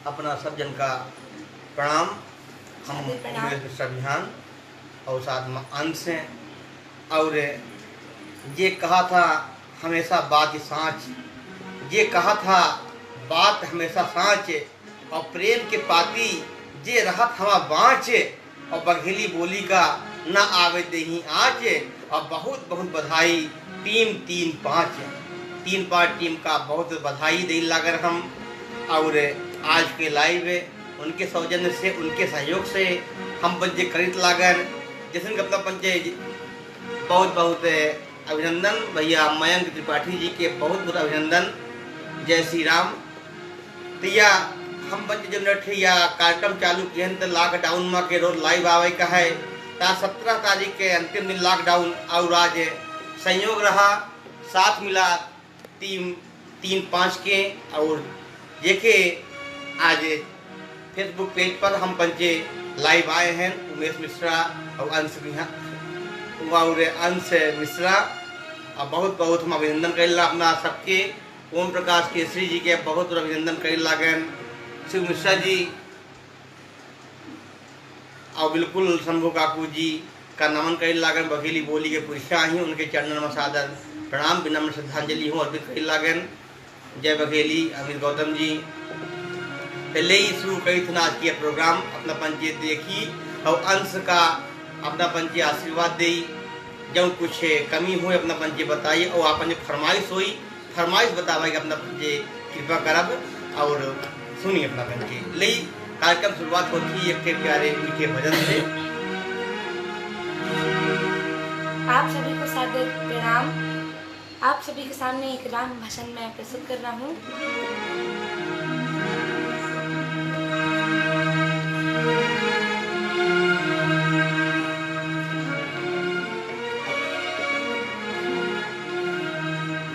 अपना सब जन का प्रणाम। हम अभियान और साथ में अंश हैं और ये कहा था हमेशा बात सांच, ये कहा था बात हमेशा सांच और प्रेम के पाती जे रहत हवा बाँच और बघेली बोली का न आवे देही आँच। और बहुत बहुत बधाई टीम 3-5 टीम का बहुत बधाई दे लागर हम। और आज के लाइव उनके सौजन्य से उनके सहयोग से हम पंचे खरीद लागर जैसे अपना पंचे बहुत बहुत अभिनंदन भैया मयंक त्रिपाठी जी के बहुत बहुत अभिनंदन। जय श्री राम। तो या हम पंच जब नठे या कार्यक्रम चालू किए तो लॉकडाउन में के रोज लाइव आवे का है 17 तारीख के अंतिम दिन लॉकडाउन और आज संयोग रहा साथ मिला 3-5 के और जेके आज फेसबुक पेज पर हम पंचे लाइव आए हैं उमेश मिश्रा और अंश मिश्रा और बहुत बहुत हम अभिनंदन कर अपना सबके। ओम प्रकाश केसरी जी के बहुत अभिनंदन कर लागन, शिव मिश्रा जी और बिल्कुल शंभू काकू जी का नमन कर लागन। बघेली बोली के पुरुषा ही उनके चरणन में सादर प्रणाम विनम्र श्रद्धांजलि हूँ अर्पित कर लागन। जय बघेली। अमित गौतम जी पहले ही शुरू करी थी आज की प्रोग्राम अपना पंचे देखी और अंश का अपना पंचे आशीर्वाद दे। जब कुछ कमी हुई अपना पंचे बताइए और अपन फरमाइश हुई फरमाइश बतावा अपना पंचे कृपा करब और सुनिए अपना पंचे ले। कार्यक्रम शुरुआत होती है एक प्यारे मीठे भजन से। आप सभी को सादर प्रणाम। आप सभी के सामने एक राम भाषण मैं प्रस्तुत कर रहा हूँ।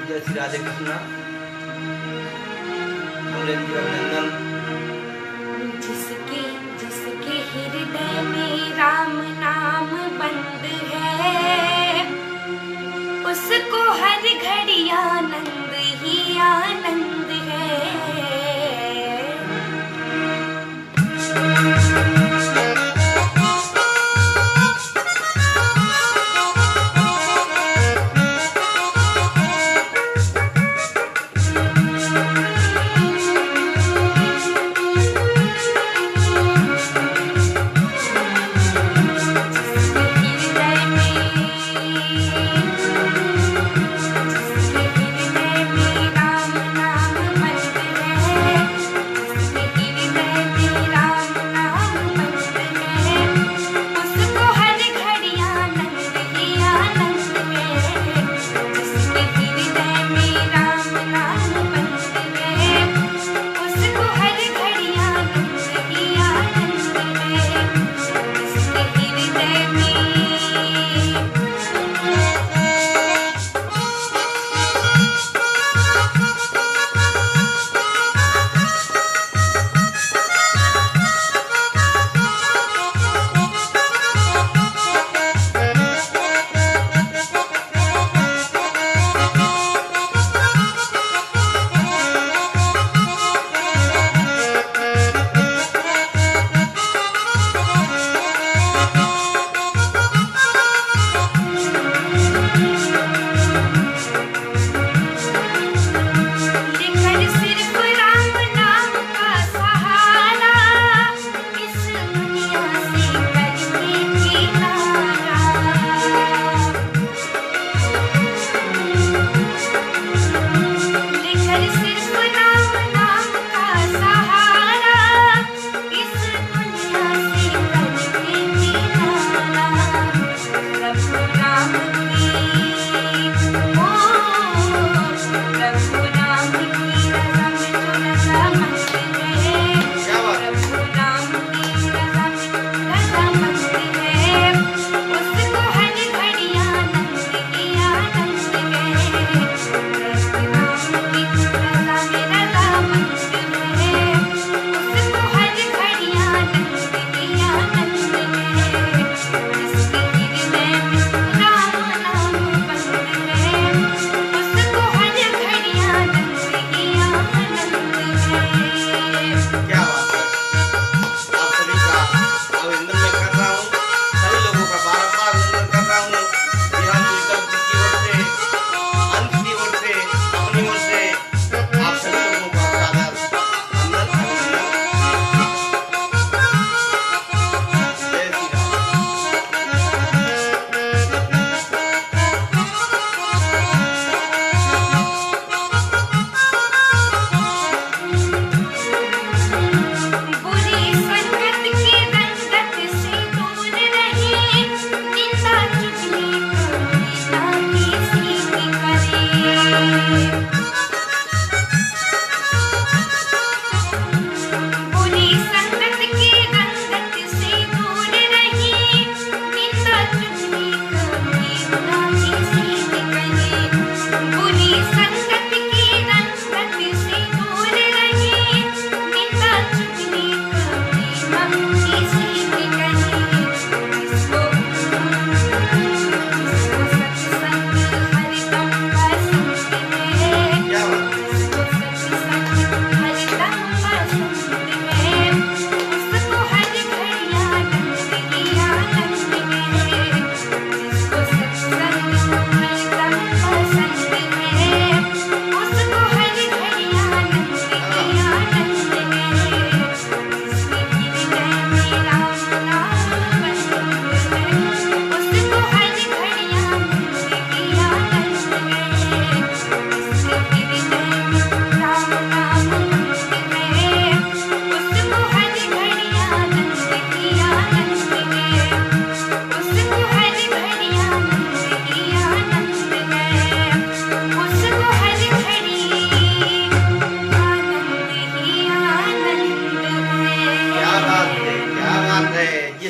जय श्री राधे कृष्णा। अभिनंदन। जिसके जिसके हृदय में राम नाम बंद है उसको हर घड़ी आनंद ही आनंद है।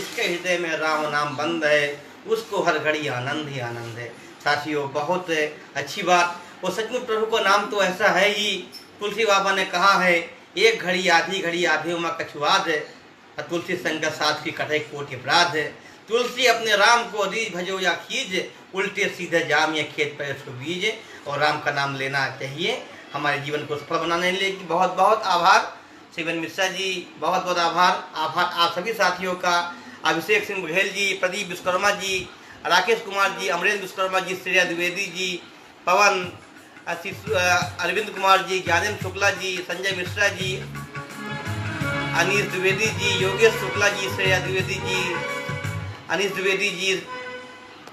जिसके हृदय में राम नाम बंद है उसको हर घड़ी आनंद ही आनंद है। साथियों, बहुत अच्छी बात। वो सचमुच प्रभु का नाम तो ऐसा है ही। तुलसी बाबा ने कहा है, एक घड़ी आधी उमा कछुआद है, और तुलसी संगत साथ की कटे कोटि अपराध है। तुलसी अपने राम को रीझ भजो या खींच, उल्टे सीधे जाम या खेत पर उसको बीज। और राम का नाम लेना चाहिए हमारे जीवन को सफल बनाने के लिए। बहुत बहुत आभार शिवन मिश्रा जी, बहुत बहुत आभार आप सभी साथियों का। अभिषेक सिंह बघेल जी, प्रदीप विश्वकर्मा जी, राकेश कुमार जी, अमरेंद्र विश्वकर्मा जी, श्रेया द्विवेदी जी, पवन, अरविंद कुमार जी, ज्ञानेंद्र शुक्ला जी, संजय मिश्रा जी, अनीश द्विवेदी जी, योगेश शुक्ला जी, श्रेया द्विवेदी जी, अनीश द्विवेदी जी।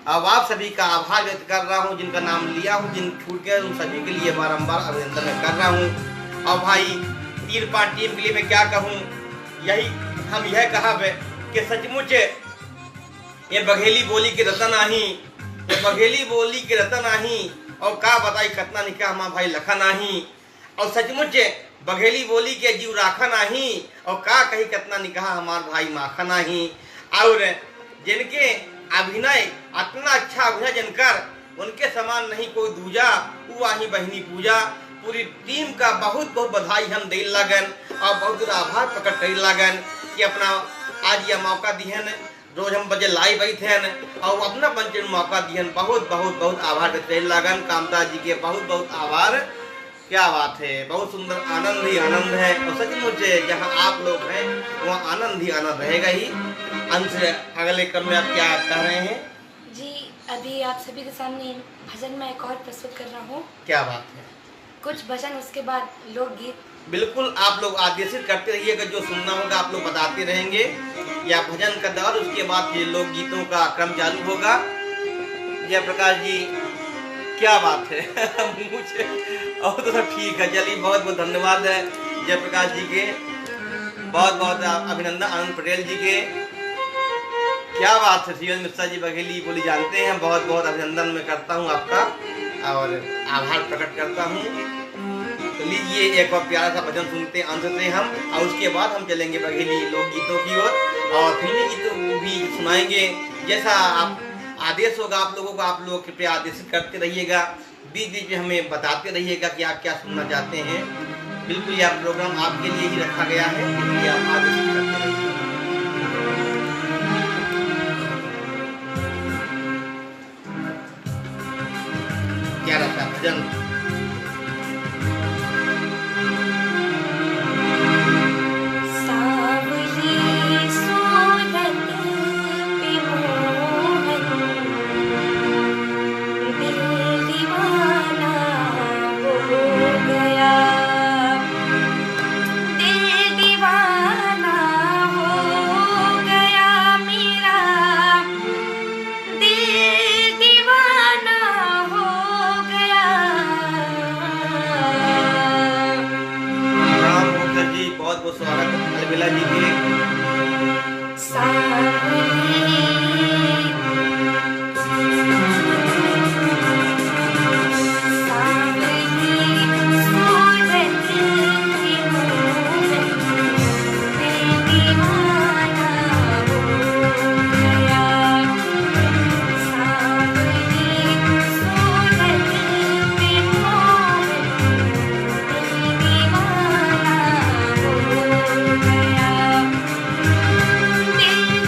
अब आप सभी का आभार व्यक्त कर रहा हूँ, जिनका नाम लिया हूँ, जिन छूट गए उन सभी के लिए बारंबार अभिनंदन मैं कर रहा हूँ। और भाई तीर पार टीम के लिए मैं क्या कहूँ, यही हम यह कहा कि सचमुच ये बघेली बोली के रतन आही, ये बघेली बोली के रतन आही, और का बताई कतना निकाह हमारा भाई लखा नाही। और सचमुच बघेली बोली के जीव राखा नाही, और का कही कतना निकाह हमार भाई माखा नाही। और जिनके अभिनय इतना अच्छा अभिनय जिनकर, उनके समान नहीं कोई दूजा, वो आही बहनी पूजा। पूरी टीम का बहुत बहुत बधाई हम दे लगन, और बहुत आभार प्रकट कर लगन कि अपना आज यह मौका दिहन। रोज हम बजे लाइव आई थे और अपना पंचन मौका दिहन। बहुत बहुत बहुत आभार व्यक्त कर लगन। कामता जी के बहुत बहुत आभार। क्या बात है, बहुत सुंदर, आनंद ही आनंद है। और सचमुच जहाँ आप लोग हैं वहाँ आनंद ही आनंद रहेगा ही। अंश अगले क्रम में आप क्या कह रहे हैं जी? अभी आप सभी के सामने भजन मैं एक और प्रस्तुत कर रहा हूँ। क्या बात है? कुछ भजन, उसके बाद लोकगीत। बिल्कुल, आप लोग आदेशित करते रहिएगा, जो सुनना होगा आप लोग बताते रहेंगे। या भजन का दौर, उसके बाद ये लोकगीतों का क्रम चालू होगा। जयप्रकाश जी, क्या बात है मुझे और तो सब ठीक है। चलिए, बहुत बहुत धन्यवाद है जयप्रकाश जी के, बहुत बहुत अभिनंदन आनंद पटेल जी के। क्या बात है, शिवन मिश्रा जी बघेली बोली जानते हैं। बहुत बहुत अभिनंदन मैं करता हूँ आपका और आभार प्रकट करता हूँ। तो लीजिए एक और प्यारा सा भजन सुनते अंत से हम, और उसके बाद हम चलेंगे बघेली लोकगीतों की ओर और फिल्मी गीतों भी सुनाएंगे। जैसा आप आदेश होगा आप लोगों को, आप लोग कृपया आदेशित करते रहिएगा। बीच बीच में हमें बताते रहिएगा कि आप क्या सुनना चाहते हैं। बिल्कुल यह प्रोग्राम आपके लिए ही रखा गया है, इसलिए आप आदेशित करते रहिए। प्यारा सा भजन। स्वागत अलबेला जी के। दिल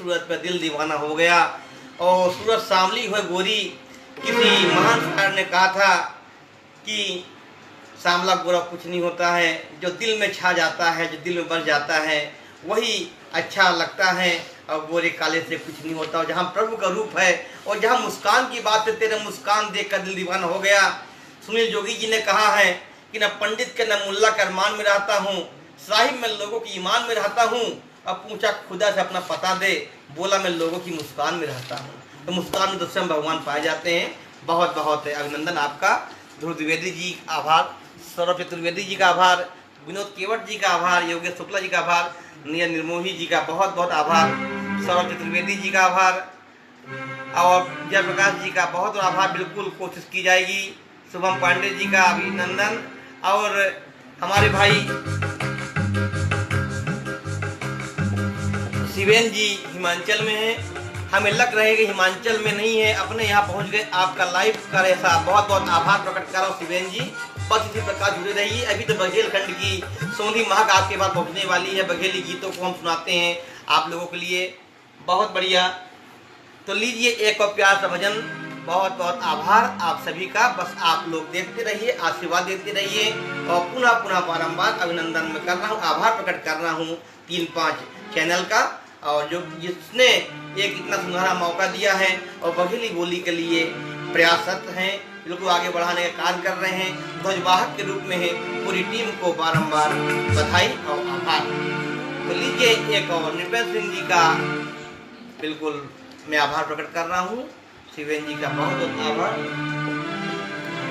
सूरत पे दिल दीवाना हो गया। और सूरत सांवली हो गोरी, किसी महान शायर ने कहा था कि सांवला गोरा कुछ नहीं होता है, जो दिल में छा जाता है, जो दिल में बस जाता है वही अच्छा लगता है, और गोरे काले से कुछ नहीं होता। और जहाँ प्रभु का रूप है और जहाँ मुस्कान की बात है, तेरे मुस्कान देख कर दिल दीवाना हो गया। सुनील जोगी जी ने कहा है कि न पंडित के न मुल्ला के अरमान में रहता हूँ, साहिब मैं लोगों की ईमान में रहता हूँ। अब पूछा खुदा से अपना पता दे, बोला मैं लोगों की मुस्कान में रहता हूँ। तो मुस्कान में तो स्वयं भगवान पाए जाते हैं। बहुत बहुत अभिनंदन आपका। ध्रुव द्विवेदी जी का आभार, सौरभ चतुर्वेदी जी का आभार, विनोद केवट जी का आभार, योगेश शुक्ला जी का आभार, निया निर्मोही जी का बहुत बहुत आभार, सौरभ चतुर्वेदी जी का आभार और जयप्रकाश जी का बहुत बहुत आभार। बिल्कुल कोशिश की जाएगी। शुभम पांडे जी का अभिनंदन। और हमारे भाई शिवेन जी हिमाचल में हैं, हमें लग रहे कि हिमाचल में नहीं है, अपने यहाँ पहुँच गए। आपका लाइव का ऐसा बहुत बहुत आभार प्रकट कर रहा हूँ शिवेन जी। बस इसी प्रकार जुड़े रहिए। अभी तो बघेलखंड की सोंधी महक आपके पास पहुँचने वाली है। बघेली गीतों को हम सुनाते हैं आप लोगों के लिए, बहुत बढ़िया। तो लीजिए एक और प्यार सा भजन। बहुत बहुत आभार आप सभी का। बस आप लोग देखते रहिए, आशीर्वाद देते रहिए। और पुनः पुनः बारंबार अभिनंदन मैं कर रहा हूँ, आभार प्रकट कर रहा हूँ 3-5 चैनल का, और जो जिसने एक इतना सुनहरा मौका दिया है और बघेली बोली के लिए प्रयासरत हैं, बिल्कुल आगे बढ़ाने का कार्य कर रहे हैं, ध्वजवाहक के रूप में है। पूरी टीम को बारंबार बधाई और आभार। तो लीजिए एक और नृपेंद्र सिंह जी का बिल्कुल मैं आभार प्रकट कर रहा हूँ, शिवेन जी का बहुत बहुत आभार।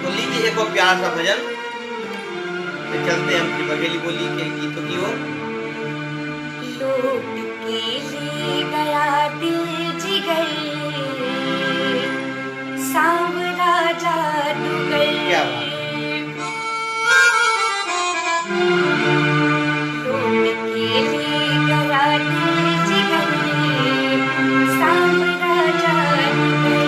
तो लीजिए एक और प्यार सा भजन। तो चलते हैं हम बघेली बोली के गीतों की ओर। लौट के ले गया दिल जिगर, सांवरा जादूगर। क्या बात। लौट के ले गया दिल जिगर, सांवरा जादूगर।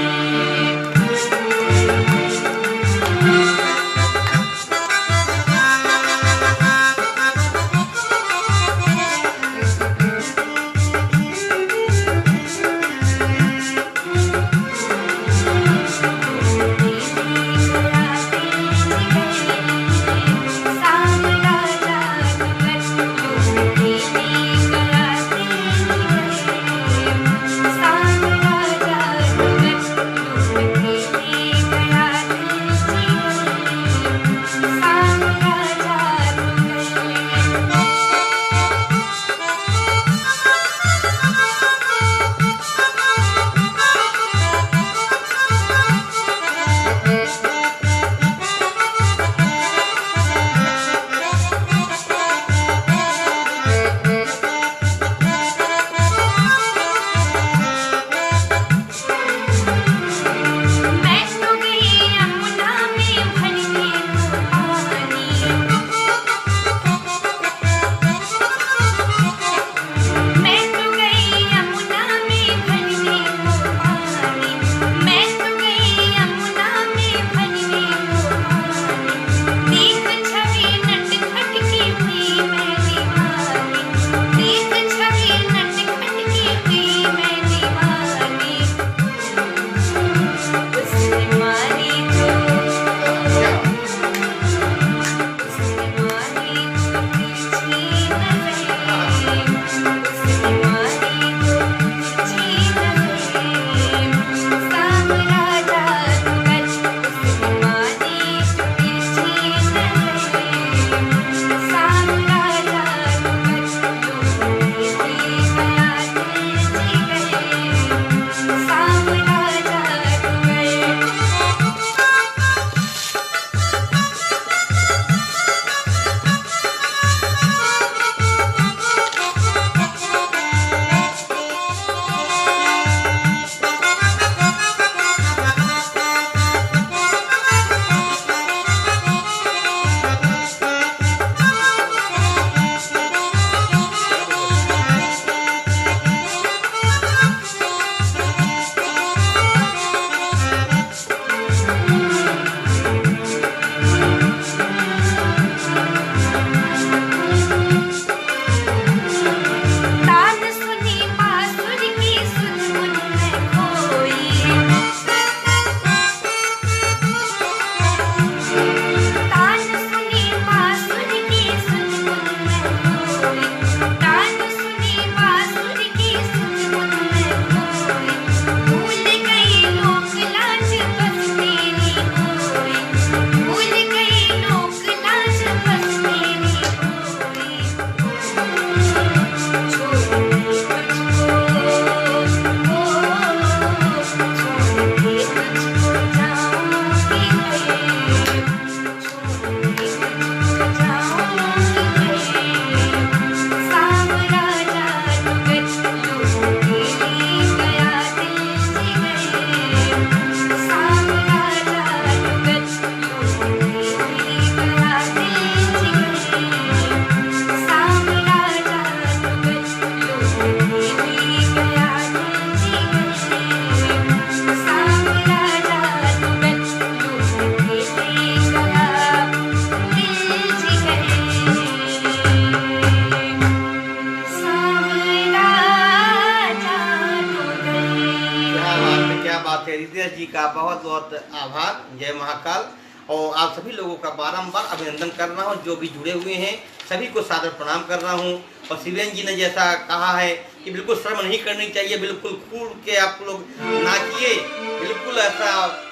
आचार्य रितेश जी का बहुत बहुत आभार। जय महाकाल। और आप सभी लोगों का बारंबार अभिनंदन कर रहा हूँ, जो भी जुड़े हुए हैं सभी को सादर प्रणाम कर रहा हूँ। और शिवेन जी ने जैसा कहा है कि बिल्कुल शर्म नहीं करनी चाहिए, बिल्कुल खुल के आप लोग नाचिए, बिल्कुल ऐसा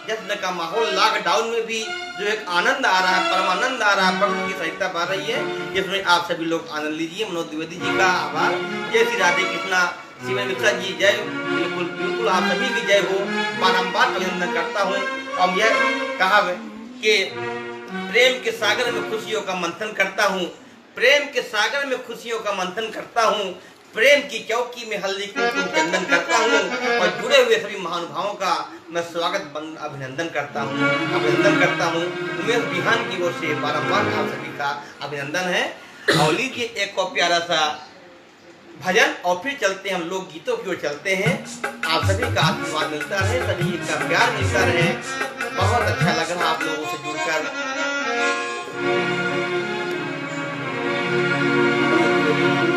जश्न का माहौल। लॉकडाउन में भी जो एक आनंद आ रहा है, परमानंद आ रहा है, प्रकृति की सहिता पा रही है, जिसमें आप सभी लोग आनंद लीजिए। मनोज द्विवेदी जी का आभार। जय श्री राधे कृष्णा। शिवेन मिश्रा जी जय, बिल्कुल बिल्कुल आप सभी की जय हो। बारंबार अभिनंदन करता हूँ। और यह कहा कि प्रेम के सागर में खुशियों का मंथन करता हूँ, प्रेम के सागर में खुशियों का मंथन करता हूँ, प्रेम की चौकी में हल्दी कुमकुम चंदन करता हूँ। और जुड़े हुए सभी महानुभावों का मैं स्वागत अभिनंदन करता हूँ। उमेश बिहान की ओर से बारंबार आप सभी का अभिनंदन है। और लीजिए एक और प्यारा सा भजन और फिर चलते हैं हम लोग गीतों की ओर चलते हैं। आप सभी का आशीर्वाद मिलता रहे, सभी का प्यार मिलता रहे। बहुत अच्छा लग रहा आप लोगों से जुड़कर।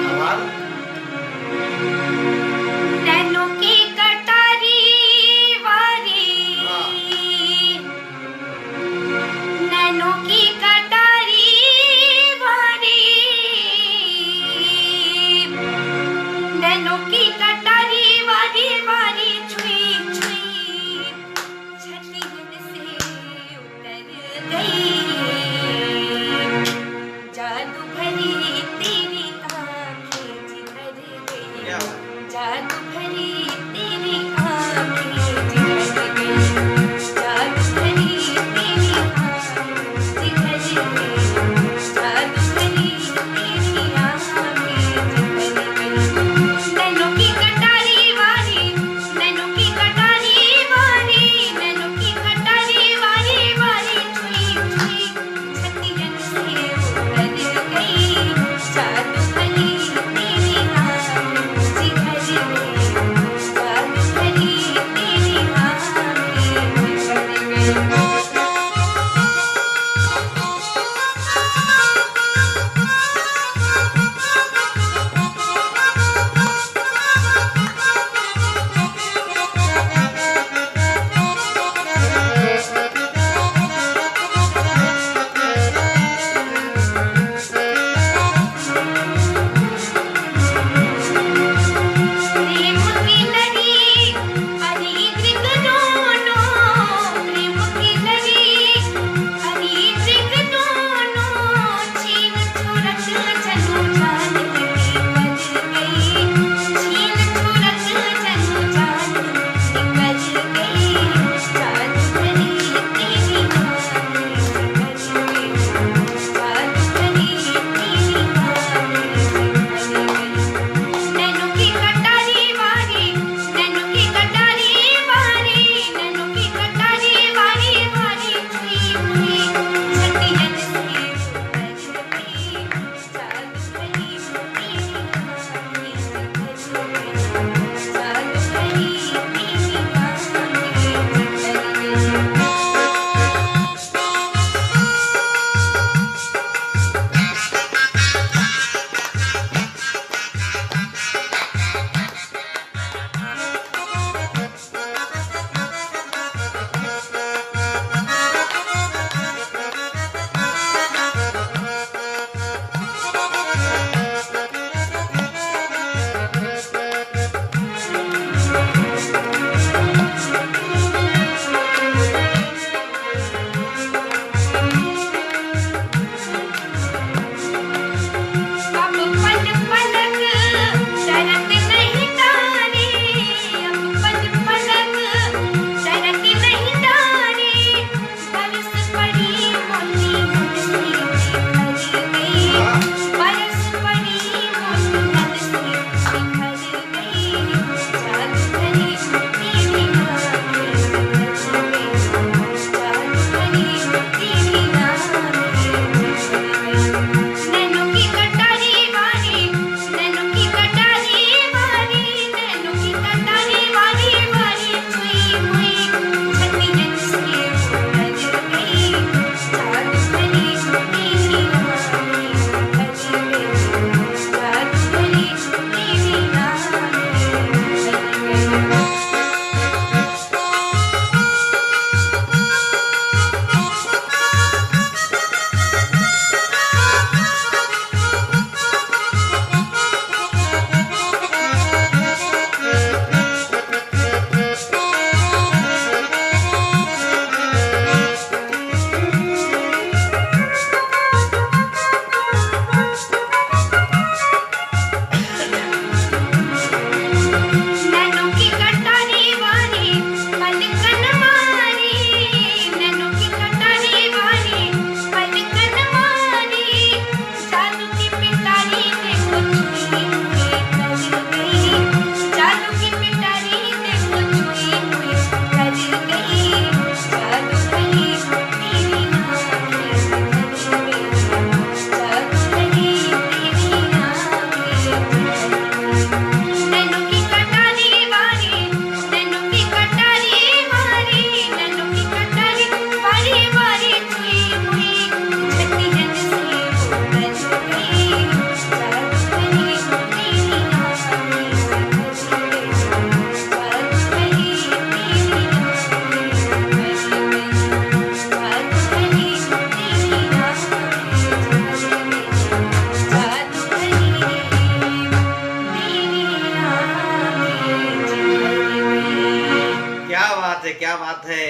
आभार। नैनों की कटारी वारी, नैनों की कटारी वारी, नैनों की कटारी वारी वारी छुई छुई छठी से उतर गई। है, क्या बात है,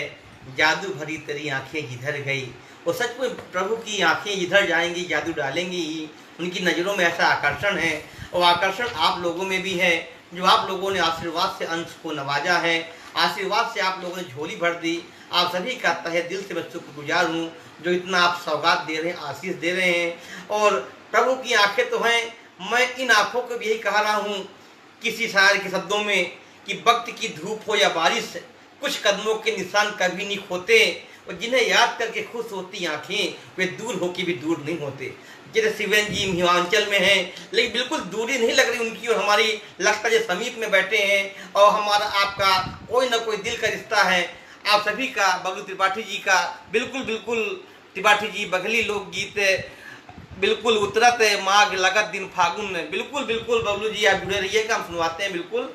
जादू भरी तेरी आंखें जिधर गई। वो सच में प्रभु की आंखें जिधर जाएंगी जादू डालेंगी ही। उनकी नज़रों में ऐसा आकर्षण है, और आकर्षण आप लोगों में भी है, जो आप लोगों ने आशीर्वाद से अंश को नवाजा है, आशीर्वाद से आप लोगों ने झोली भर दी। आप सभी का तहे दिल से मैं शुक्रगुजार हूँ, जो इतना आप सौगात दे रहे हैं, आशीष दे रहे हैं। और प्रभु की आंखें तो हैं, मैं इन आंखों को भी यही कह रहा हूँ किसी शायर के शब्दों में कि वक्त की धूप हो या बारिश, कुछ कदमों के निशान कभी नहीं खोते, और जिन्हें याद करके खुश होती आंखें वे दूर होके भी दूर नहीं होते। जैसे शिवेन जी हिमाचल में हैं, लेकिन बिल्कुल दूरी नहीं लग रही उनकी और हमारी, लगता है समीप में बैठे हैं, और हमारा आपका कोई ना कोई दिल का रिश्ता है। आप सभी का, बबलू त्रिपाठी जी का, बिल्कुल बिल्कुल त्रिपाठी जी बघली लोकगीत, बिल्कुल उतरत माघ लगत दिन फागुन, बिल्कुल बिल्कुल बबलू जी आप जुड़े रहिएगा, हम सुनवाते हैं बिल्कुल।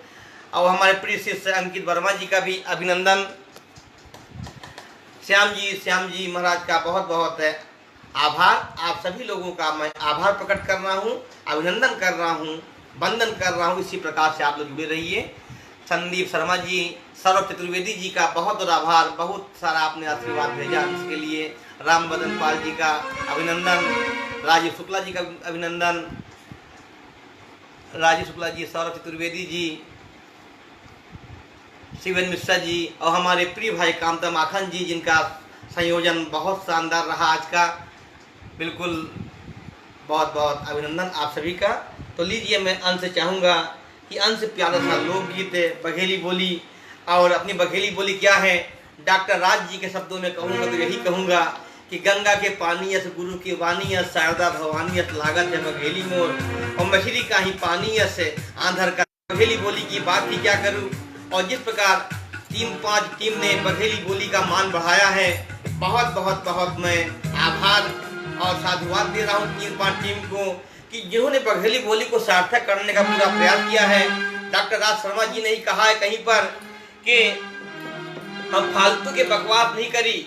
और हमारे प्रिय शिष्य अंकित वर्मा जी का भी अभिनंदन। श्याम जी महाराज का बहुत बहुत आभार। आप सभी लोगों का मैं आभार प्रकट कर रहा हूँ, अभिनंदन कर रहा हूँ, वंदन कर रहा हूँ। इसी प्रकार से आप लोग जुड़े रहिए। संदीप शर्मा जी, सौरभ चतुर्वेदी जी का बहुत बहुत आभार, बहुत सारा आपने आशीर्वाद भेजा इसके लिए। राम बदन पाल जी का अभिनंदन, राजीव शुक्ला जी का अभिनंदन, राजीव शुक्ला जी, सौरभ चतुर्वेदी जी, शिवन मिश्रा जी, और हमारे प्रिय भाई कामता माखन जी, जिनका संयोजन बहुत शानदार रहा आज का। बिल्कुल बहुत बहुत अभिनंदन आप सभी का। तो लीजिए, मैं अंत से चाहूँगा कि अंत से प्यारा सा लोकगीत बघेली बोली, और अपनी बघेली बोली क्या है, डॉक्टर राज जी के शब्दों में कहूँगा तो यही कहूँगा कि गंगा के पानी यस, गुरु की वाणी यस, शारदा भवानी यस, लागत है बघेली मोर, और मछली का ही पानी यस, आंधर का। बघेली बोली की बात ही क्या करूँ। और जिस प्रकार 3-5 टीम ने बघेली बोली का मान बढ़ाया है, बहुत बहुत बहुत मैं आभार और साधुवाद दे रहा हूँ 3-5 टीम को, कि जिन्होंने बघेली बोली को सार्थक करने का पूरा प्रयास किया है। डॉक्टर राज शर्मा जी ने ही कहा है कहीं पर कि हम फालतू के बकवास नहीं करी,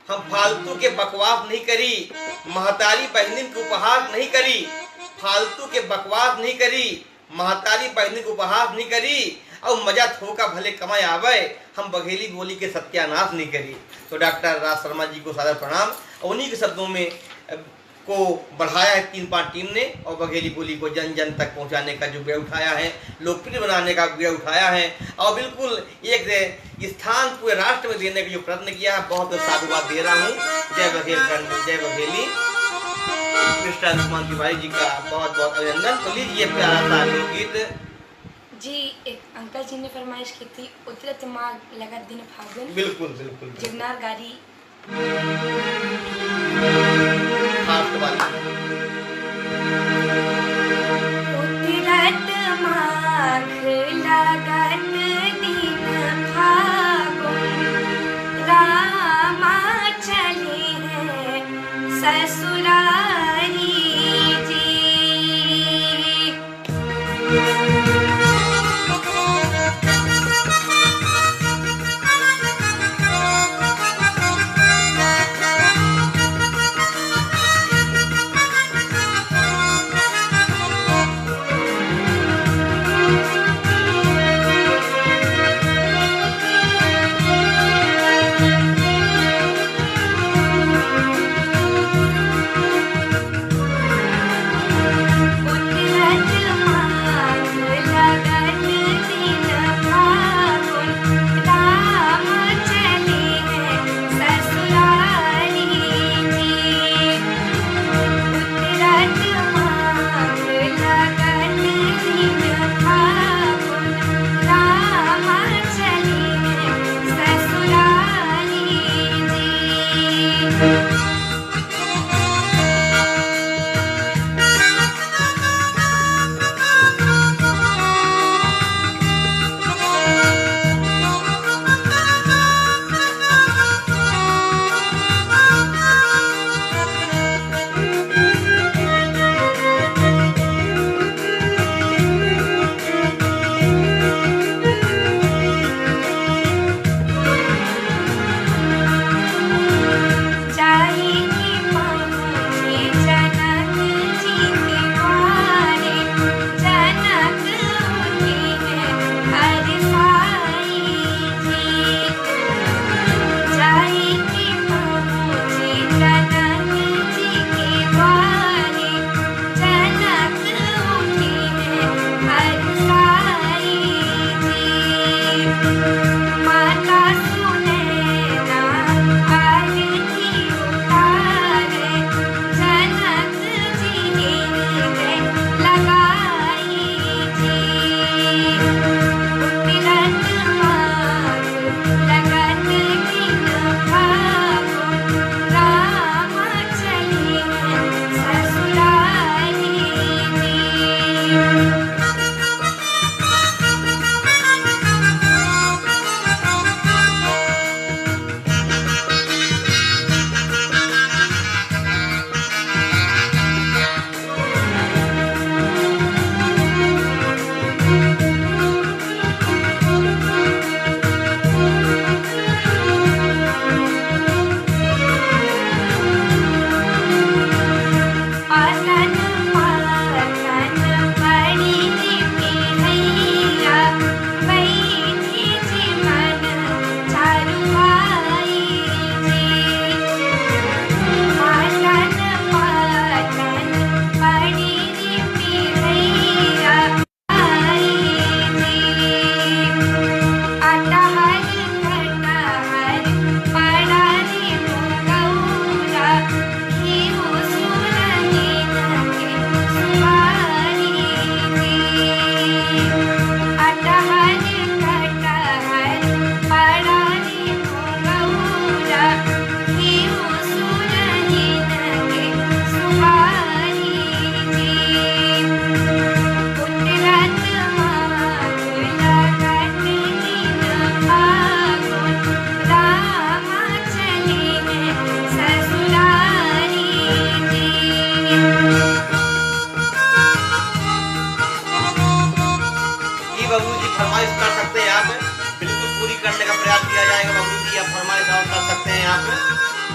हम फालतू के बकवास नहीं करी, महतारी बहनी को उपहार नहीं करी, फालतू के बकवास नहीं करी, महतारी बहनी को उपहार नहीं करी, और मजा थोका भले कमाए आवे, हम बघेली बोली के सत्यानाश नहीं करी। तो डॉक्टर राज शर्मा जी को सादर प्रणाम। उन्हीं के शब्दों में को बढ़ाया है 3-5 टीम ने, और बघेली बोली को जन जन तक पहुंचाने का जो व्यय उठाया है, लोकप्रिय बनाने का व्यय उठाया है, और बिल्कुल एक स्थान पूरे राष्ट्र में देने का जो प्रयत्न किया है, बहुत साधुवाद दे रहा हूँ। जय बघेली, जय बघेली। मिस्टर अनुमान तिवारी जी का बहुत बहुत अभिनंदन। तो लीजिए प्यारा सा लोकगीत जी। एक अंकल जी ने फरमाइश की थी, उतरत माघ लगत दिन फागुन। बिल्कुल बिल्कुल जिगनार गाड़ी फास्ट वाली। उतरत माघ लगत दिन फागुन, रामा चले हैं ससुरारी जी।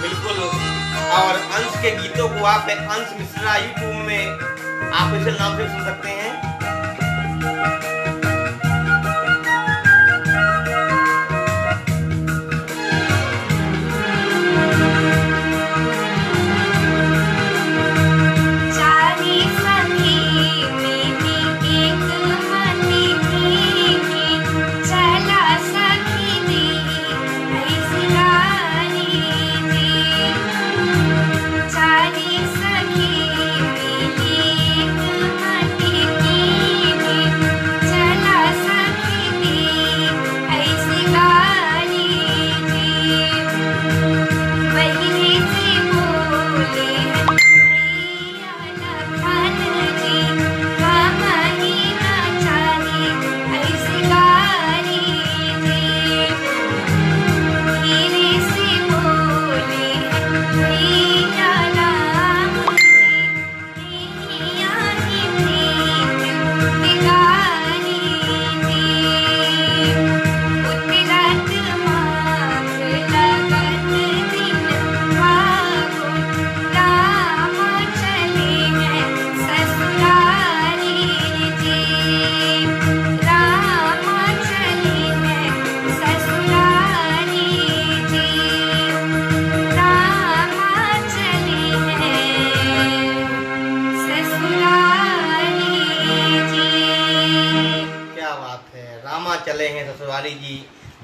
बिल्कुल। और अंश के गीतों को आप अंश मिश्रा यूट्यूब में आप इसे नाम से सुन सकते हैं। चले हैं ससुरारी जी,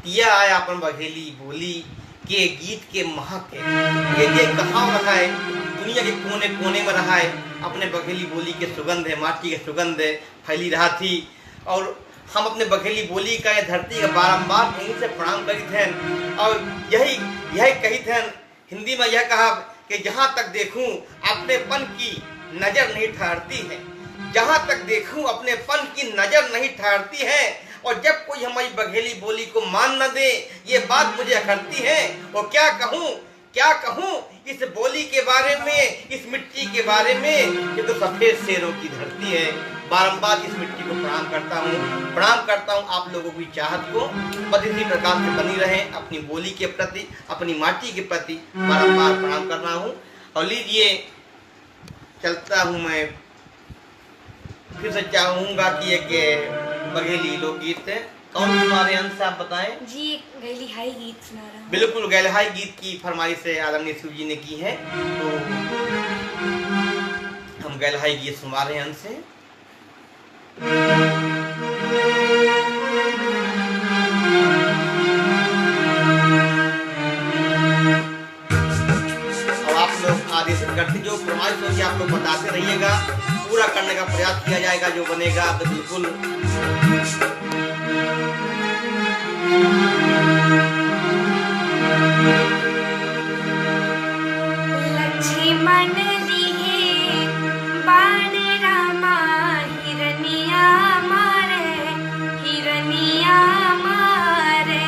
पिया आया अपन बघेली बोली के गीत के महक ये कहाँ रहा है, दुनिया के कोने कोने में रहा है। अपने बघेली बोली के सुगंध है, माटी के सुगंध है फैली रहा थी। और हम अपने बघेली बोली का धरती का बारम्बार यहीं से प्रणाम करी थे। और यही कही थे हिंदी में, यह कहा कि जहाँ तक देखूं अपनेपन की नजर नहीं ठहरती है, जहाँ तक देखूं अपनेपन की नजर नहीं ठहरती है। और जब कोई हमारी बघेली बोली को मान न दे, ये बात मुझे अखरती है। और क्या कहूँ इस बोली के बारे में, इस मिट्टी के बारे में, ये तो सफेद शेरों की धरती है। बारंबार इस मिट्टी को प्रणाम करता हूँ आप लोगों की चाहत को बस इसी प्रकार से बनी रहे। अपनी बोली के प्रति, अपनी माटी के प्रति बारंबार प्रणाम कर रहा हूँ। और लीजिए चलता हूँ मैं, फिर से चाहूँगा कि एक बघेली लोकगीत है। कौन हमारे अंश आप बताएं? जी गैलिहाई गीत सुना रहा हूँ। बिल्कुल, गैलिहाई गीत की फरमाइश से आदरणीय शिव जी ने की है, तो हम गैलिहाई गीत सुना रहे हैं अंश से। फरमाइश होगी आप लोग बताते रहिएगा, पूरा करने का प्रयास किया जाएगा, जो बनेगा तो बिल्कुल। लक्ष्मण लिए बाण रामा हिरनिया मारे, हिरनिया मारे।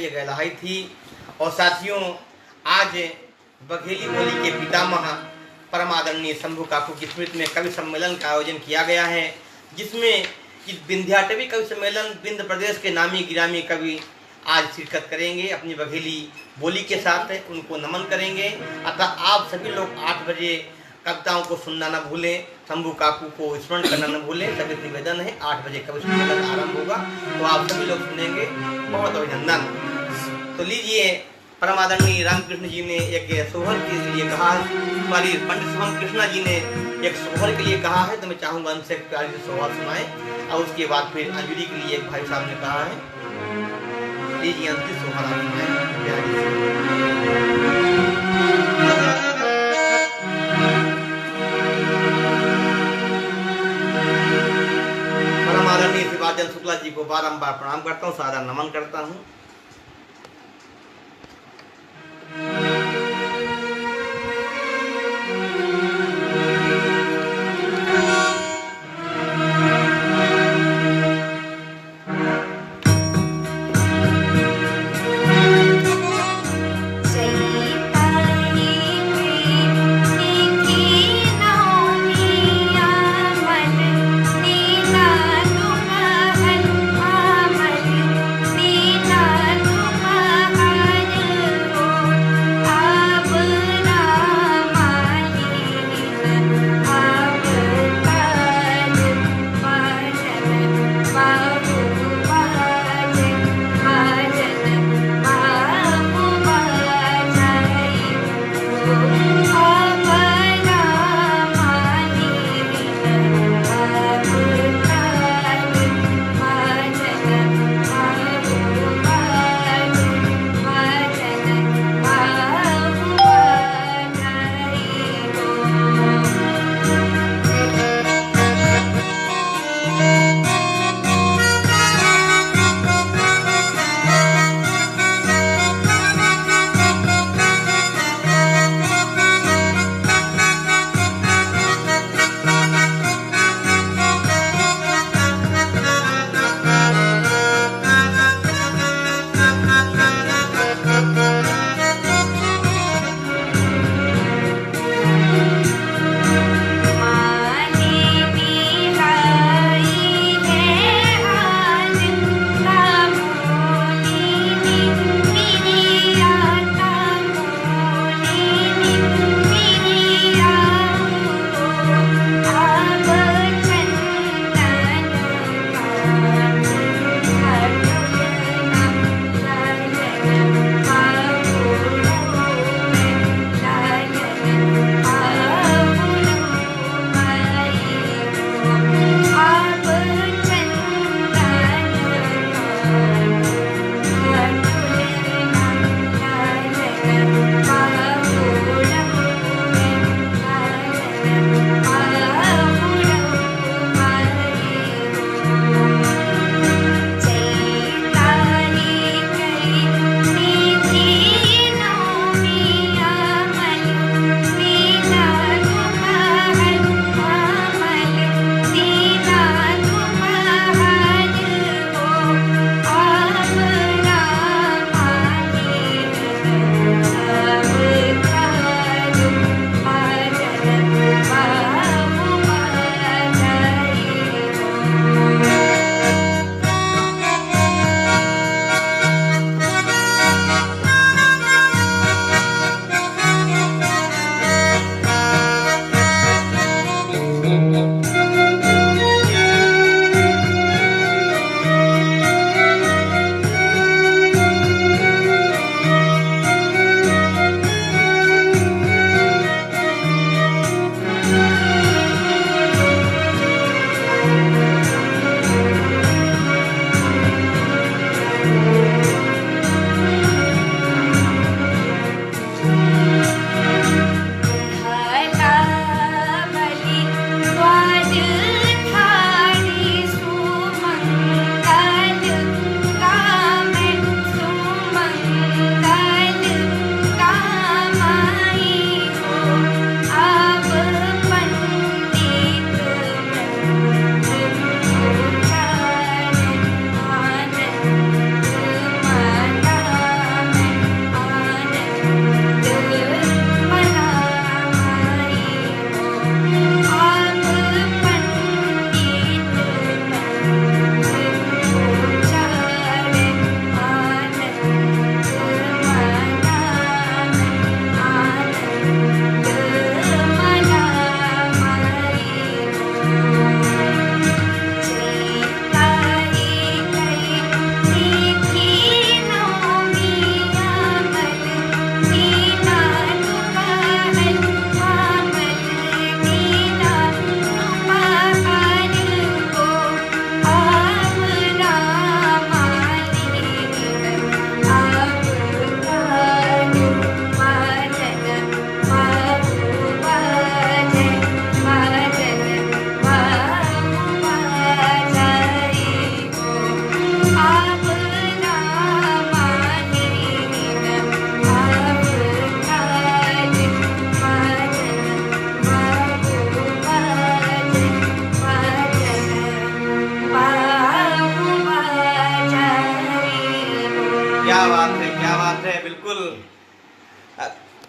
गहलाई थी। और साथियों, आज बघेली बोली के पितामह परम आदरणीय शंभू काकू की स्मृति में कवि सम्मेलन का आयोजन किया गया है, जिसमें विंध्याटवी कवि सम्मेलन विंध्य प्रदेश के नामी गिरामी कवि आज शिरकत करेंगे अपनी बघेली बोली के साथ, उनको नमन करेंगे। अतः आप सभी लोग 8 बजे कविताओं को सुनना न भूलें, शंभू काकू को स्मरण करना न भूलें। सभी निवेदन है 8 बजे कवि सम्मेलन आरंभ होगा, तो आप सभी लोग सुनेंगे। बहुत अभिनंदन। तो लीजिए, परम आदरणीय रामकृष्ण जी ने एक सोहर के लिए कहा है, सॉरी पंडित शुभम कृष्णा जी ने एक सोहर के लिए कहा है, तो मैं चाहूँगा उनसे एक प्यारी सी सोहर सुनाए, और उसके बाद फिर अंजलि के लिए एक भाई साहब ने कहा है। लीजिए अंतिम सोहर आप सुनाए प्यारी सी। परम आदरणीय शिवाजन शुक्ला जी को बारंबार प्रणाम करता हूँ, सादर नमन करता हूँ।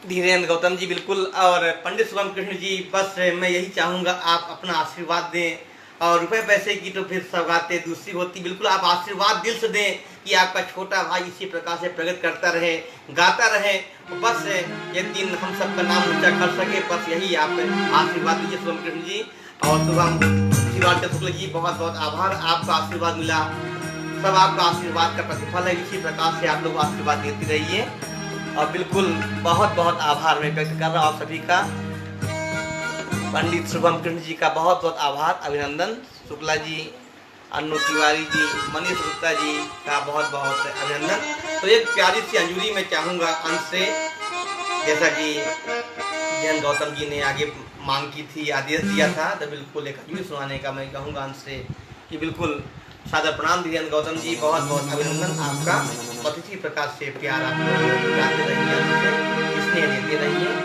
धीरेन्द्र गौतम जी बिल्कुल। और पंडित शुभम कृष्ण जी, बस मैं यही चाहूँगा आप अपना आशीर्वाद दें। और रुपए पैसे की तो फिर सौगातें दूसरी होती, बिल्कुल आप आशीर्वाद दिल से दें कि आपका छोटा भाई इसी प्रकार से प्रगति करता रहे, गाता रहे। बस ये दिन हम सबका नाम ऊंचा कर सके, बस यही आप आशीर्वाद दीजिए शुभम कृष्ण जी। और शुभम शिवाचार्य शुक्ल जी, बहुत बहुत आभार, आपका आशीर्वाद मिला, सब आपका आशीर्वाद का प्रतिफल है। इसी प्रकार से आप लोग आशीर्वाद देते रहिए। और बिल्कुल बहुत बहुत आभार मैं व्यक्त कर रहा हूँ आप सभी का। पंडित शुभम कृष्ण जी का बहुत बहुत आभार, अभिनंदन। शुक्ला जी, अन्नू तिवारी जी, मनीष गुप्ता जी का बहुत बहुत अभिनंदन। तो एक प्यारी सी अंजुरी मैं चाहूँगा अंत से, जैसा कि धीरेन्द्र गौतम जी ने आगे मांग की थी, आदेश दिया था, तो बिल्कुल एक अंजुरी सुनाने का मैं कहूँगा अंत से कि बिल्कुल सादर प्रणाम धीरेन्द्र गौतम जी, बहुत बहुत अभिनंदन आपका। और इसी प्रकार से प्यार आप लोग जाते रहिए, स्नेह देते रहिए।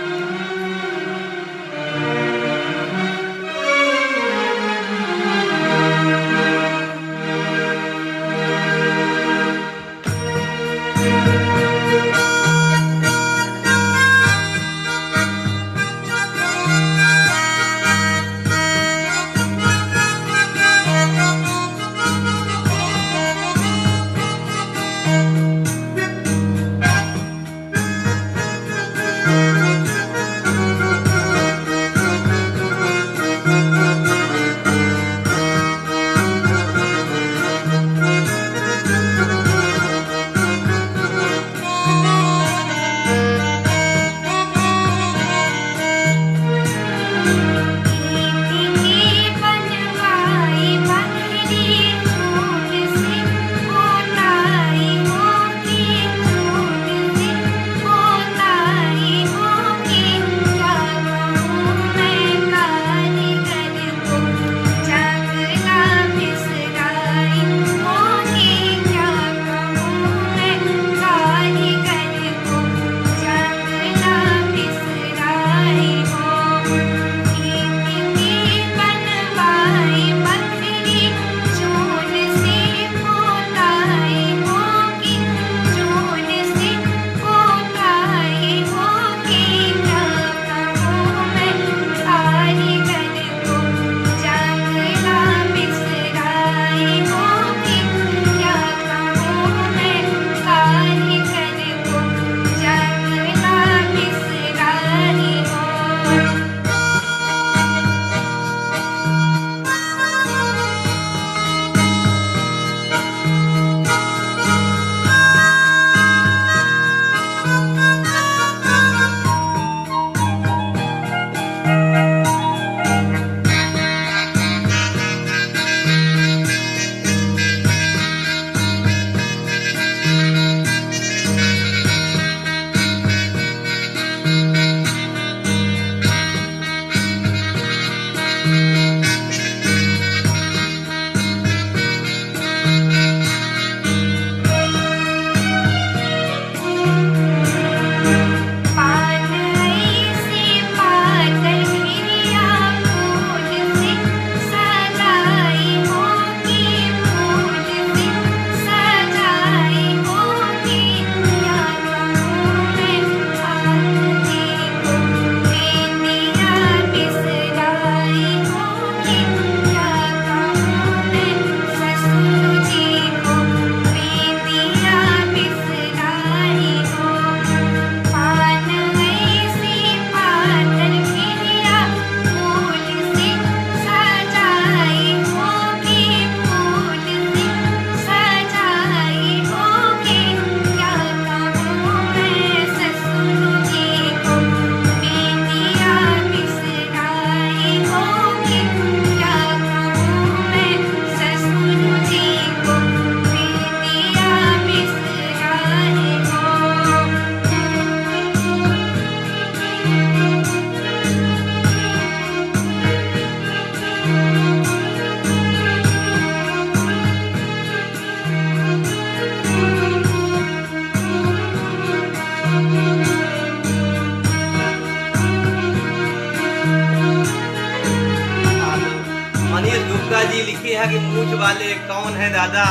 जी लिखी है कि मूछ वाले कौन है दादा,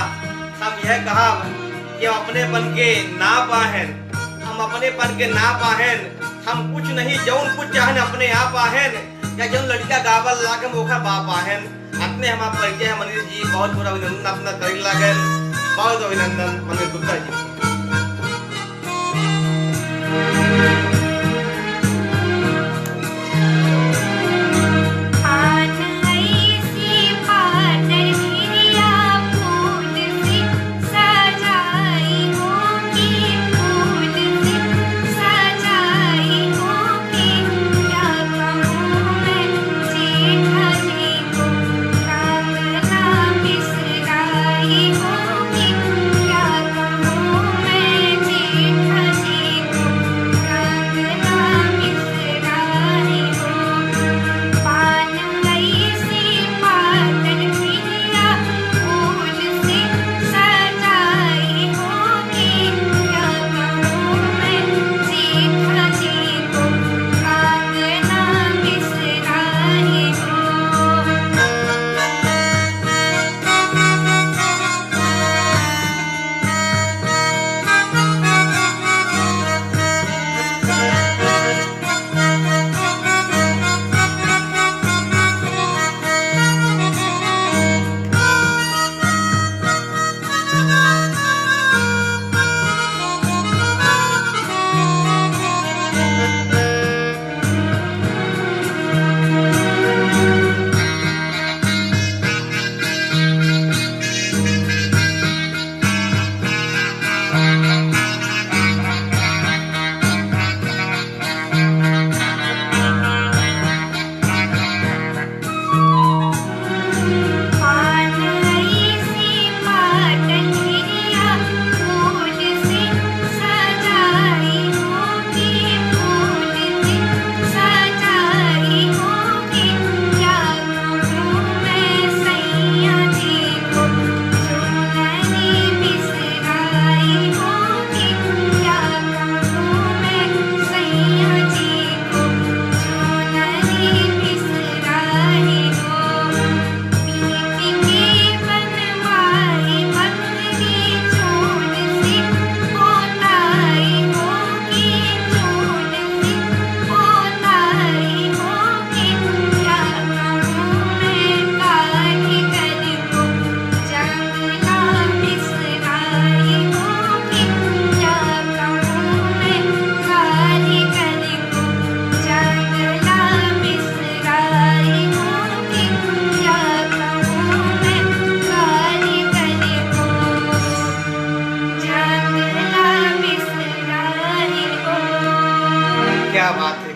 हम यह कहा कि हम अपने पन के ना पाहन, हम अपने पन के ना पाहन, हम कुछ नहीं जौन कुछ चाहन अपने आप आहन या जौन लड़का गावल लागम ओखा बाप आहन। अपने हमारा परिचय है मनीष जी, बहुत बहुत अभिनंदन अपना करी लागन, बहुत अभिनंदन मनीष गुप्ता जी।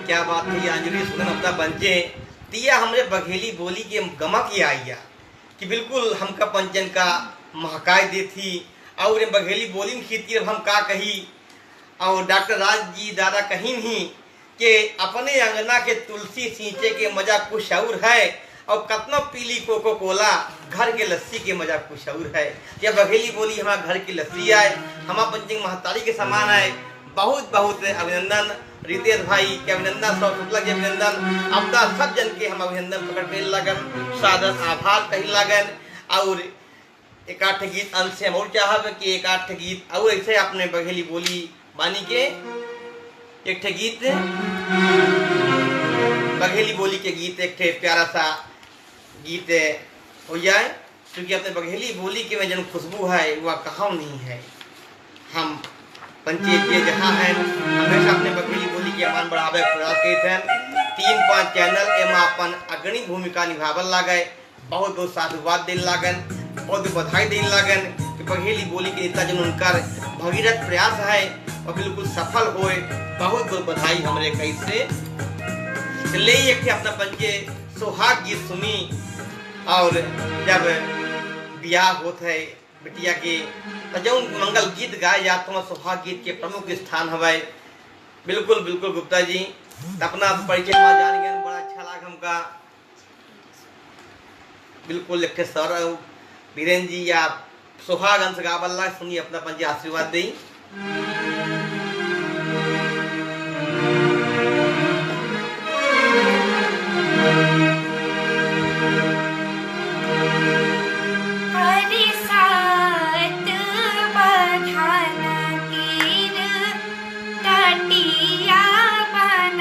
क्या बात है अंजलि सुगन अपना बंचे तिया हमरे बघेली बोली के गमक ही आइया कि बिल्कुल हमका पंचन का महकाय दे थी और बघेली बोली में खेती हम का कही और डॉक्टर राज जी दादा कहीं नहीं कि अपने अंगना के तुलसी सींचे के मजा कुछ और है और कतना पीली कोको कोला घर के लस्सी के मजा कुछ और है। यह बघेली बोली हमारा घर की लस्सी है, हमारा पंचंग महतारी के समान है। बहुत बहुत अभिनंदन रितेश भाई के अभिनंदन, सौ शुक्ला के अभिनंदन, अपना सब जन के हम अभिनंदन पकड़ पे लगन, सादर आभार कही लगन। और एक आठ गीत अंत से हम और चाहब कि एक आठ गीत और ऐसे अपने बघेली बोली बानी के एक गीत बघेली बोली के गीत एक प्यारा सा गीत हो जाए, क्योंकि अपने बघेली बोली के में जन खुशबू है वह कहाँ नहीं है। हम पंचायत के जहाँ हैं हमेशा अपने बघेली बोली के मान बढ़ावे प्रयास करते हैं। 3-5 चैनल एम अपन अग्रणी भूमिका निभावल लागए, बहुत बहुत साधुवाद देन लागन, बहुत बधाई देन लागन कि बघेली बोली के नेता जन उनकर भगीरथ प्रयास है और बिल्कुल सफल होए। बहुत बहुत बधाई हमरे कैसे ले एक अपना पंचे सुहाग गीत सुनी और जब ब्याह होता है बिटिया के तो जो मंगल गीत गाए जाते हैं सुहाग गीत के प्रमुख स्थान हवाए। बिल्कुल बिल्कुल गुप्ता जी अपना परिचय जान गए, बड़ा अच्छा लगा हमका। बिल्कुल एक सर वीरेंद्र जी या सुहाग अंश गावल्ला सुनिए अपना पंच आशीर्वाद दी। बधाना कीर तटिया बन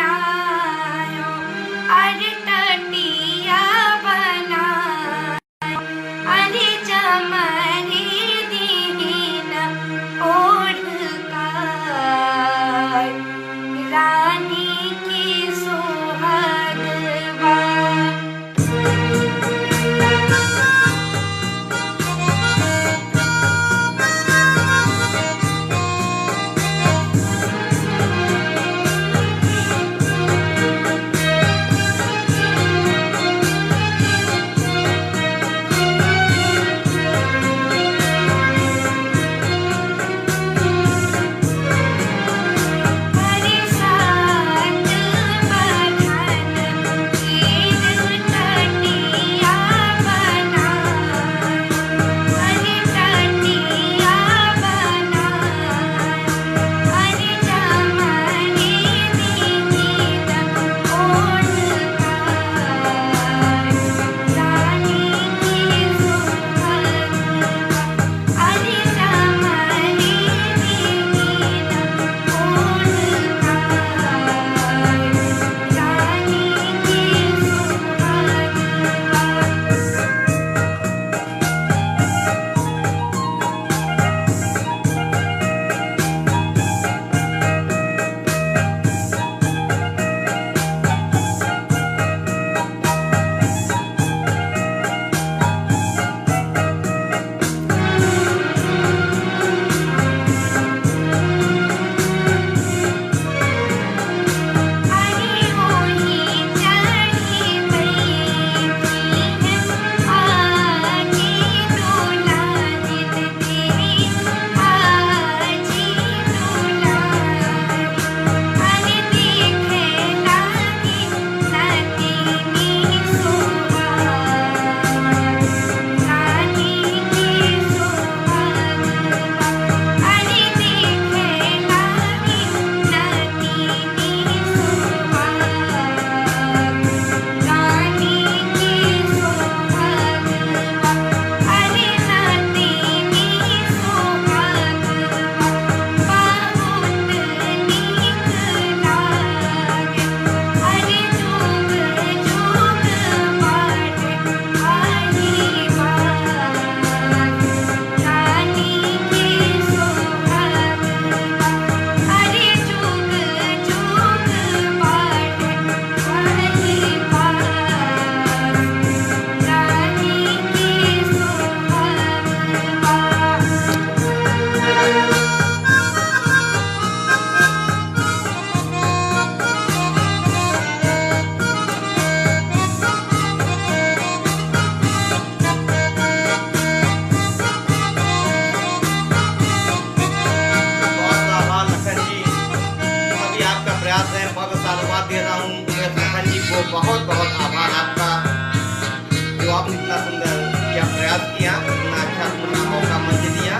प्रयास किया, इतना अच्छा तुमने मौका मुझे दिया।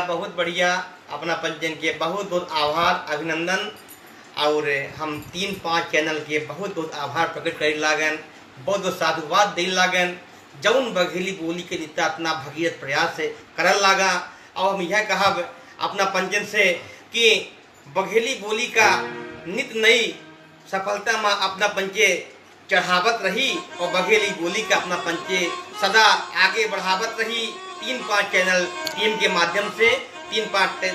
बहुत बढ़िया अपना पंजीयन किए, बहुत बहुत आभार अभिनंदन। और हम 3-5 चैनल के बहुत बहुत आभार प्रकट कर लागन, बहुत बहुत साधुवाद दे लागन, जौन बघेली बोली के जितना अपना भगीरथ प्रयास से करल लागा। और हम यह कहब अपना पंजीयन से कि बघेली बोली का नित नई सफलता में अपना पंचे चढ़ावत रही और बघेली बोली का अपना पंचे सदा आगे बढ़ावत रही। 3-5 चैनल टीम के माध्यम से 3-5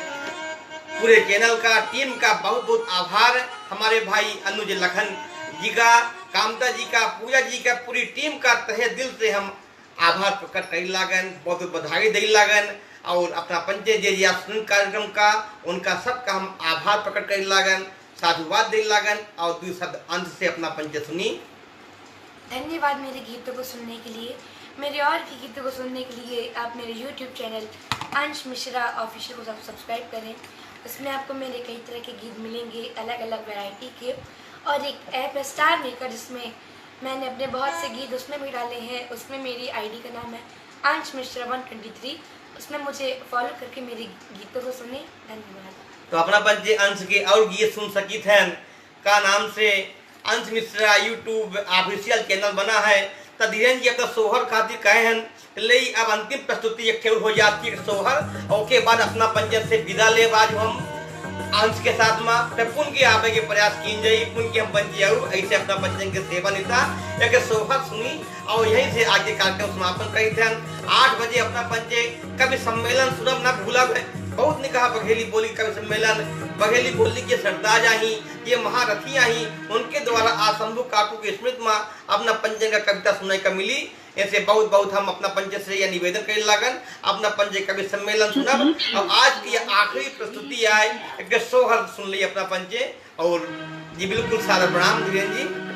पूरे चैनल का टीम का बहुत बहुत आभार। हमारे भाई अनुज लखन जी का, कामता जी का, पूजा जी का, पूरी टीम का तहे दिल से हम आभार प्रकट कर लागन, बहुत बहुत बधाई दे लागन। और अपना पंचे जे कार्यक्रम का उनका सबका हम आभार प्रकट कर लागन, साधुवाद दे लागन। और दूसरा अंत से अपना पंचे सुनी। धन्यवाद मेरे गीतों को सुनने के लिए। मेरे और भी गीतों को सुनने के लिए आप मेरे YouTube चैनल अंश मिश्रा ऑफिशियल को सब्सक्राइब करें। उसमें आपको मेरे कई तरह के गीत मिलेंगे, अलग अलग वैरायटी के। और एक ऐप है स्टार मेकर, जिसमें मैंने अपने बहुत से गीत उसमें भी डाले हैं। उसमें मेरी आईडी का नाम है अंश मिश्रा 123। उसमें मुझे फॉलो करके मेरे गीतों को सुने। धन्यवाद। तो अपना पंजे अंश के और गीत सुन सकी थे का नाम से अंश मिश्रा यूट्यूब ऑफिशियल चैनल बना है। तो धीरेन्द्र जी अपना सोहर खातिर कहे हैं ले अब अंतिम प्रस्तुति एक हो जाती है सोहर और के बाद अपना पंजन से विदा ले आज हम अंश के साथ में फिर पुन के आवे के प्रयास की जाए पुन के हम पंजे और ऐसे अपना पंजन के सेवा नेता एक सोहर सुनी और यहीं से आगे कार्यक्रम समापन करी थे। 8 बजे अपना पंजे कवि सम्मेलन सुनब न भूला है। बहुत ने कहा बघेली बोली कवि सम्मेलन बघेली बोली के सरताज आई ये महारथी आई उनके द्वारा आशंभु काकू के स्मृति में अपना पंजन का कविता सुनाई का मिली। ऐसे बहुत बहुत हम अपना पंजे से यह निवेदन करे लागन अपना पंजे कवि सम्मेलन सुनब और आज की आखिरी प्रस्तुति आए एक सोहर सुन ली अपना पंजे और जी बिल्कुल सारा प्रणाम धीरेन्द्र जी।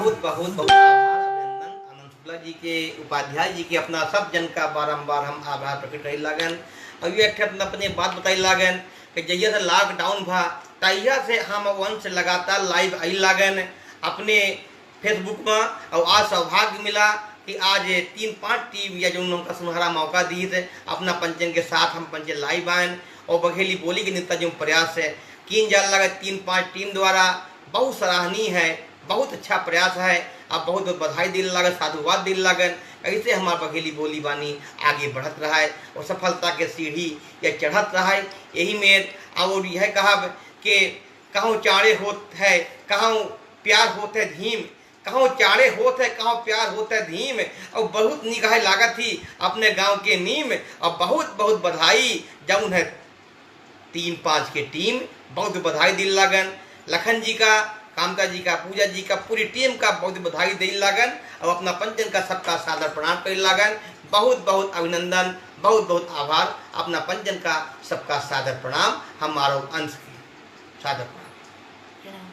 बहुत बहुत बहुत आभार अभिनंदन आनंद शुक्ला जी के, उपाध्याय जी के, अपना सब जन का बारंबार हम आभार प्रकट करे लागन। और ये अपने बात बताई लागन कि जहिया से लॉकडाउन भा तहिया से हम वंश लगातार लाइव आई लागन अपने फेसबुक में। और आज सौभाग्य मिला कि आज 3-5 टीम या जो उनका सुनहरा मौका दी थे अपना पंचन के साथ हम पंचन लाइव आए और बघेली बोली के नेता जो प्रयास है किन जाल लगा 3-5 टीम द्वारा बहुत सराहनीय है, बहुत अच्छा प्रयास है। अब बहुत बहुत बधाई दिल लागन, साधुवाद दिल लागन। ऐसे हमारा बघेली बोली बानी आगे बढ़त रहा है और सफलता के सीढ़ी या चढ़त रहा है। यही में और यह कहा कि कहूँ चाड़े होत है कहूँ प्यार होत है धीम, कहूँ चाड़े होत है कहूँ प्यार होत है धीम। और बहुत निगाह लागत थी अपने गांव के नीम। और बहुत बहुत बधाई जब उन्हें 3-5 के टीम बहुत बधाई दिल लागन। लखन जी का, कामता जी का, पूजा जी का, पूरी टीम का बहुत बधाई दिल लागन। और अपना पंचन का सबका सादर प्रणाम कर लागन। बहुत बहुत अभिनंदन, बहुत बहुत आभार। अपना पंचन का सबका सादर प्रणाम, हमारो अंश की सादर प्रणाम।